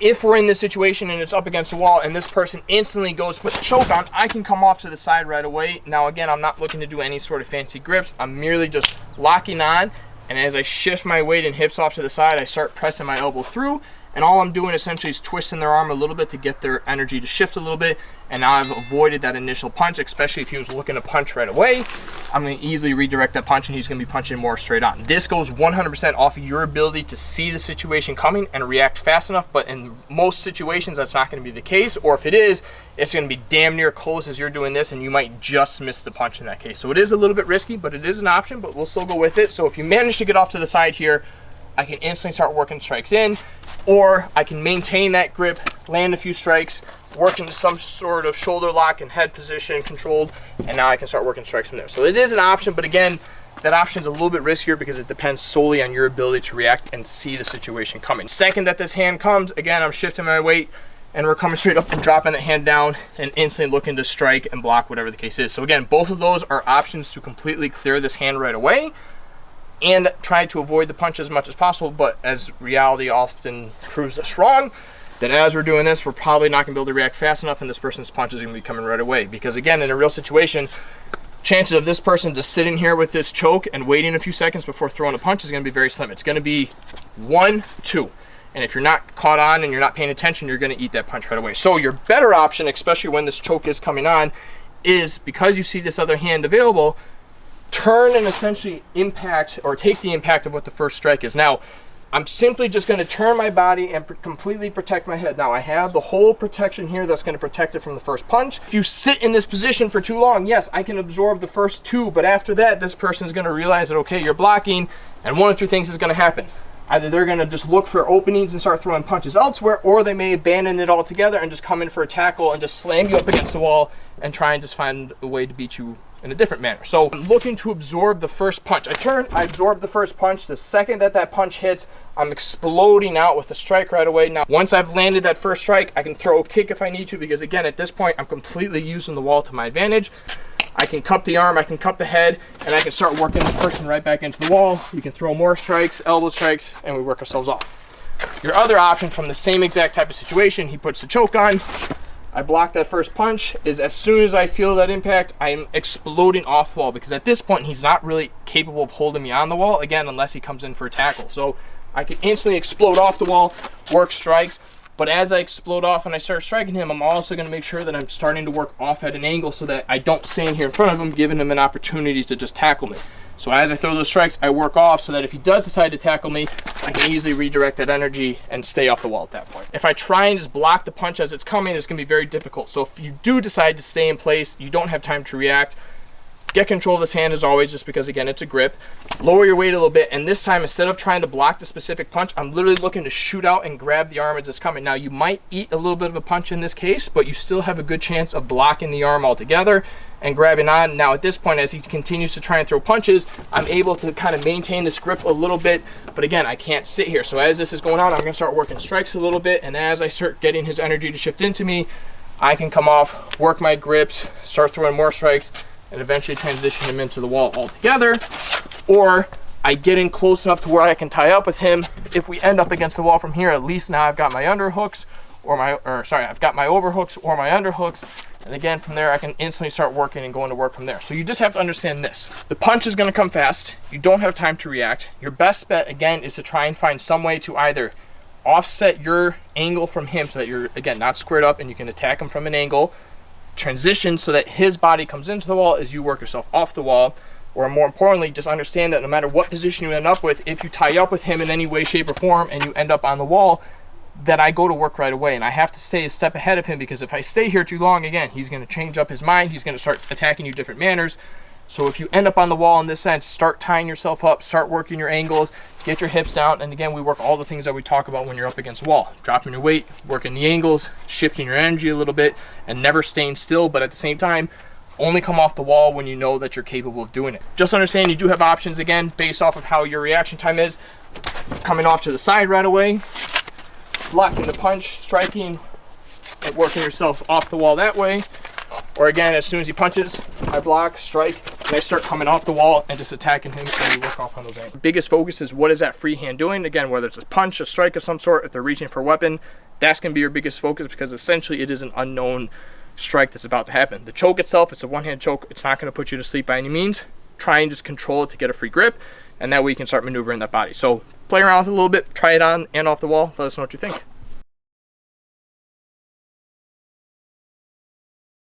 if we're in this situation and it's up against the wall and this person instantly goes to put the choke on, I can come off to the side right away. Now again, I'm not looking to do any sort of fancy grips. I'm merely just locking on, and as I shift my weight and hips off to the side, I start pressing my elbow through, and all I'm doing essentially is twisting their arm a little bit to get their energy to shift a little bit. And now I've avoided that initial punch, especially if he was looking to punch right away. I'm going to easily redirect that punch and he's going to be punching more straight on. This goes 100% off of your ability to see the situation coming and react fast enough, but in most situations that's not going to be the case, or if it is, it's going to be damn near close as you're doing this and you might just miss the punch in that case. So it is a little bit risky, but it is an option, but we'll still go with it. So if you manage to get off to the side here, I can instantly start working strikes in, or I can maintain that grip, land a few strikes, work into some sort of shoulder lock and head position controlled, and now I can start working strikes from there. So it is an option, but again, that option is a little bit riskier because it depends solely on your ability to react and see the situation coming. Second that this hand comes, again, I'm shifting my weight and we're coming straight up and dropping that hand down and instantly looking to strike and block, whatever the case is. So again, both of those are options to completely clear this hand right away and try to avoid the punch as much as possible. But as reality often proves us wrong, that as we're doing this, we're probably not going to be able to react fast enough and this person's punch is going to be coming right away. Because again, in a real situation, chances of this person just sitting here with this choke and waiting a few seconds before throwing a punch is going to be very slim. It's going to be 1, 2. And if you're not caught on and you're not paying attention, you're going to eat that punch right away. So your better option, especially when this choke is coming on, is because you see this other hand available, turn and essentially impact or take the impact of what the first strike is. Now, I'm simply just going to turn my body and completely protect my head. Now, I have the whole protection here that's going to protect it from the first punch. If you sit in this position for too long, yes, I can absorb the first 2, but after that, this person's going to realize that, okay, you're blocking, and 1 of 2 things is going to happen. Either they're going to just look for openings and start throwing punches elsewhere, or they may abandon it altogether and just come in for a tackle and just slam you up against the wall and try and just find a way to beat you in a different manner. So I'm looking to absorb the first punch. I turn, I absorb the first punch. The second that that punch hits, I'm exploding out with a strike right away. Now, once I've landed that first strike, I can throw a kick if I need to, because again, at this point, I'm completely using the wall to my advantage. I can cup the arm, I can cup the head, and I can start working the person right back into the wall. We can throw more strikes, elbow strikes, and we work ourselves off. Your other option from the same exact type of situation, he puts the choke on, I block that first punch, is as soon as I feel that impact, I'm exploding off the wall, because at this point, he's not really capable of holding me on the wall, again, unless he comes in for a tackle. So I can instantly explode off the wall, work strikes, but as I explode off and I start striking him, I'm also going to make sure that I'm starting to work off at an angle so that I don't stand here in front of him, giving him an opportunity to just tackle me. So as I throw those strikes, I work off so that if he does decide to tackle me, I can easily redirect that energy and stay off the wall at that point. If I try and just block the punch as it's coming, it's going to be very difficult. So if you do decide to stay in place, you don't have time to react, get control of this hand as always, just because again, it's a grip. Lower your weight a little bit, and this time, instead of trying to block the specific punch, I'm literally looking to shoot out and grab the arm as it's coming. Now, you might eat a little bit of a punch in this case, but you still have a good chance of blocking the arm altogether and grabbing on. Now, at this point, as he continues to try and throw punches, I'm able to kind of maintain this grip a little bit, but again, I can't sit here. So as this is going on, I'm going to start working strikes a little bit, and as I start getting his energy to shift into me, I can come off, work my grips, start throwing more strikes, and eventually transition him into the wall altogether. Or I get in close enough to where I can tie up with him. If we end up against the wall from here, at least now I've got my underhooks I've got my overhooks or my underhooks. And again, from there, I can instantly start working and going to work from there. So you just have to understand this. The punch is going to come fast. You don't have time to react. Your best bet, again, is to try and find some way to either offset your angle from him so that you're, again, not squared up and you can attack him from an angle, transition so that his body comes into the wall as you work yourself off the wall, or more importantly, just understand that no matter what position you end up with, if you tie up with him in any way, shape, or form and you end up on the wall, that I go to work right away, and I have to stay a step ahead of him, because if I stay here too long, again, he's going to change up his mind, he's going to start attacking you different manners. So if you end up on the wall in this sense, start tying yourself up, start working your angles, get your hips down, and again, we work all the things that we talk about when you're up against a wall. Dropping your weight, working the angles, shifting your energy a little bit, and never staying still, but at the same time, only come off the wall when you know that you're capable of doing it. Just understand you do have options, again, based off of how your reaction time is. Coming off to the side right away, blocking the punch, striking, and working yourself off the wall that way. Or again, as soon as he punches, I block, strike, and I start coming off the wall and just attacking him, and we work off on those angles. Biggest focus is what is that free hand doing? Again, whether it's a punch, a strike of some sort, if they're reaching for a weapon, that's going to be your biggest focus, because essentially it is an unknown strike that's about to happen. The choke itself, it's a one-hand choke. It's not going to put you to sleep by any means. Try and just control it to get a free grip, and that way you can start maneuvering that body. So play around with it a little bit, try it on and off the wall. Let us know what you think.